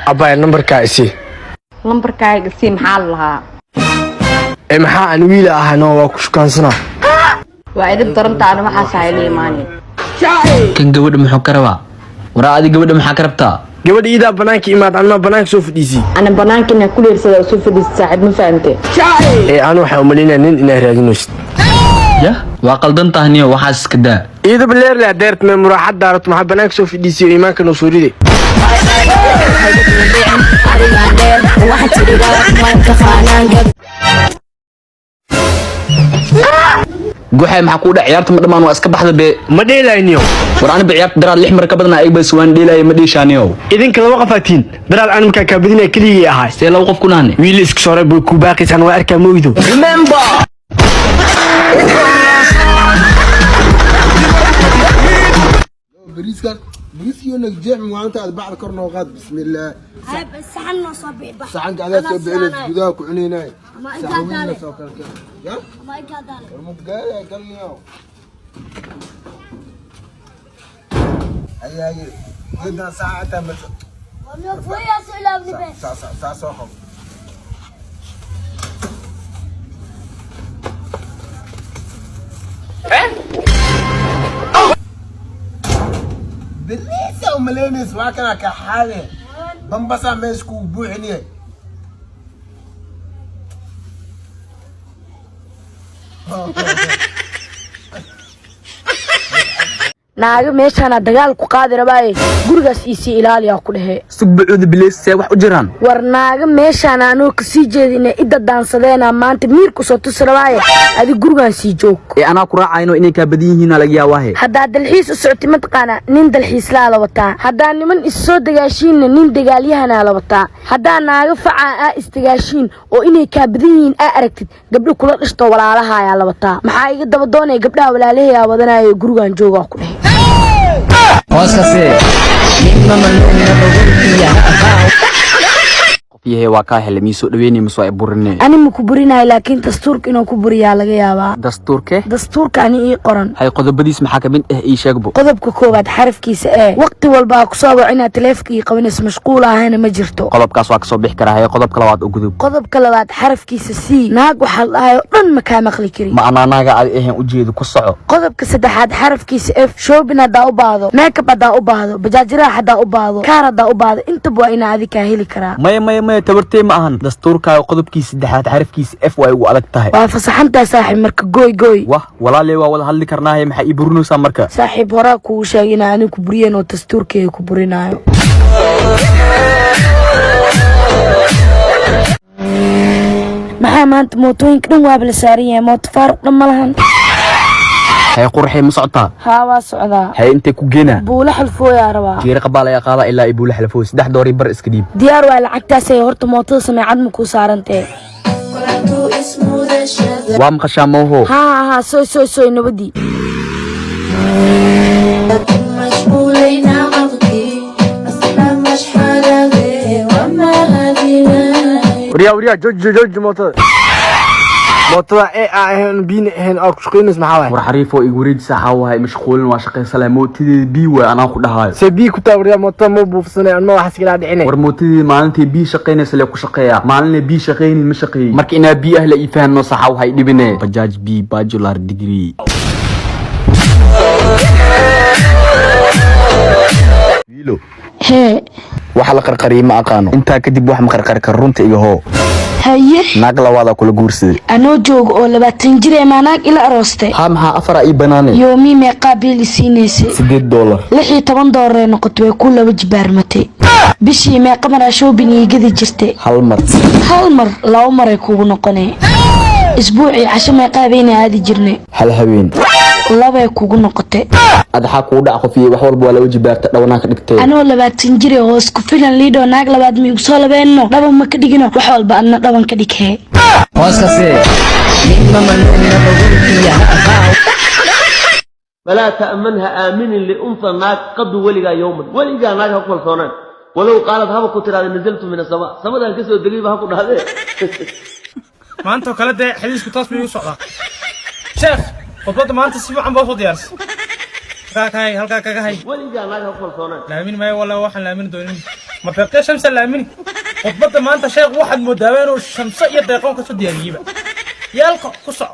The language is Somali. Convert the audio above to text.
أبا النمبر كايسي نمبر كايسي محلها محا أن ويلا أنا وكش كان سنة وعيد درنت أنا ما حاسة ماني كان قبل محكرة ورا أدي قبل محكربتا قبل إذا بنانك إمات أنا بنانك سوف ديسي أنا بنانك إن كل يرسل سوف ديسي ساعد ما فهمتي أنا وحوملينا نين راجنوس يا وقلدن تهني وحاس كدا إذا بالليل لا دارت من مراحة دارت مع بنانك سوف ديسي إيمان كانوا سوري جوحي محكودة عيارت مدمان واسكب حدا ب مديلا ينيو وراني بعيارت درا اللي حمر كبدنا أي بس وان ديلا مديشانيو إذن كلا وقفتين درا الآن مكاكبدين كلي هاي سيلا وقف كناني ويل إسك صار بكوباقي سنوات أركا مويدو remember بريسكي انك جيع وانت بعد كرنا وغاد بسم الله هاي الصحن صبي بحر صحن قاعد تبدا لك جداك وعنيناي ما انت قالك يا ما انت قالك المقال قال لي هي جدا ساعه مثلا والله فويا سلام لبس ساعه صاحب بالليسة وملينس ما كان كحالة بنبصع مسكو بوعني naaga meeshana dagaal ku qaadi rabay gurigaas isi ilaaliya ku dhahe subuud bilis wax u jiraan war naaga meeshana anoo ka sii jeedinay ida daansadeena maanta miir ku soo tusraay adi gurigan sii joog ana ku raacayno inay ka badan yihiin laga yaabaa hadaa dalxiis u socotay matqana nin dalxiis la wataa hadaa niman is soo dagaashiin nin dagaalyahana la wataa hadaa naaga facaa istigaashiin oo inay ka badan yihiin aragtid gabdho kula dhishto walaalaha ayaa la wataa maxaa iga daba doonay gabdhaha walaalaha wadanayo gurigan jooga ku dhahe hoosase ninma malumina bogorkiya qofiyay waa ka helay miisoo dhaweynay masoo ay burinay ani ma ku burinaay laakiin dastuurka inuu ku buriyaa laga yaabaa dastuurka ani ii qoran hay qodobadiis maxaa ka mid ah ii sheegbo qodobka koowaad xarafkiisa waqti walba ku soo wacina teleefkii qabanaysa mashquul ahayna ma jirto qodobkaas waa ka soo bixi karaa hay qodobka labaad u gudub qodobka labaad xarafkiisa si naag waxa la ayo dhan ma ka maqli kari ma anaaga aad ahayn u jeedo ku soco qodobka saddexaad xarafkiisa f shoobin hadaa u baado makeup hadaa u baado bajaajira hadaa u baado kaar hadaa u baado inta waa ina adika heli karaa may tabartay ma ahan dastuurka qodobkiisa saddexaad xarafkiisa f way ugu adag tahay waa fasaxanta saaxiib marka gooy wah walaalay waa wada hadli karnaa maxay ii burinaysaa marka saaxiib horaa ku sheegay inaan ku buriyeen oo dastuurkay ku burinayo maxaa maanta mootooyinka dhan waa la saaran yahay mooto faaruq dhan ma lahan hay qurxay ma socotaa haa waa socdaa hay intee ku geena buula xalfooya rabaa jiir qabaal ayaa qaada ilaa buula xalfoo saddex doori bar iska dhiib diyaar waa lacagtaas ay horta mootada sameecad ma ku saarantee waa maqashaa mooho haa soo nabadii وريا جوج موتدا اهن بين اهن او شقينس maxaa war xariifo igu wareejisa xawahay mashquulin waa shaqaysan mootidii bi way anaa ku dhahay se bi ku taawriya mootada ma buufsanay anma wax iska dhicin war mootidii maalintii bi shaqaynaysa la ku shaqeeya maalinna bi shaqaynin ma shaqeeyay marka ina bi ahla ii fahanno saxa waxay dhibine bajaaj bi bachelor degree wiilo waxa la qarqariyo ma aqaano inta kadib wax ma qarqar ka runta iga hoo haye naag lawaada kula guursaday anoo joog oo 20 jir ee maanaag ila aroostay ha maxaa afar ay banaanay yoomi meeqa bil siinaysa $8 $16 ay noqotay way ku laba jibaarmatay bishii meeqa mar shopping igadi jirtay hal mar laba mar ay kugu noqonay isbuuci 10 meeqa habeen aadi jirnay hal habeen laba ay kugu noqotay adxa ku dhac qofii wax walba wala wajibaarta dhawnaa ka dhigtay anoo 20 jir oo isku filan liido naag labaad mi soo labeeno dhaba ma ka dhigino wax walba adna dhaban ka dhigay hooskase ninma malumina bogorkiya فلا تأمنها آمن لأنثى ناك قد ولغا يوما ولغا ناك هكو صونان ولو قالت هبا كنت نزلت من السماء سمد الكسو الدقيقة هكو هذا ما أنت وكالات ده حديث كتاس بيو صعدا شيخ خطبت ما أنت سيبو عم بوصل ديارس كاك هاي هل كاك هاي ولغا ناك هكو صونان لا مين ما ولا واحد لا مين دونين ما تلقى شمس الامني خطبته ما انت شيخ واحد مداوين والشمس يا دقيقه كسو دياليبا يالك كسو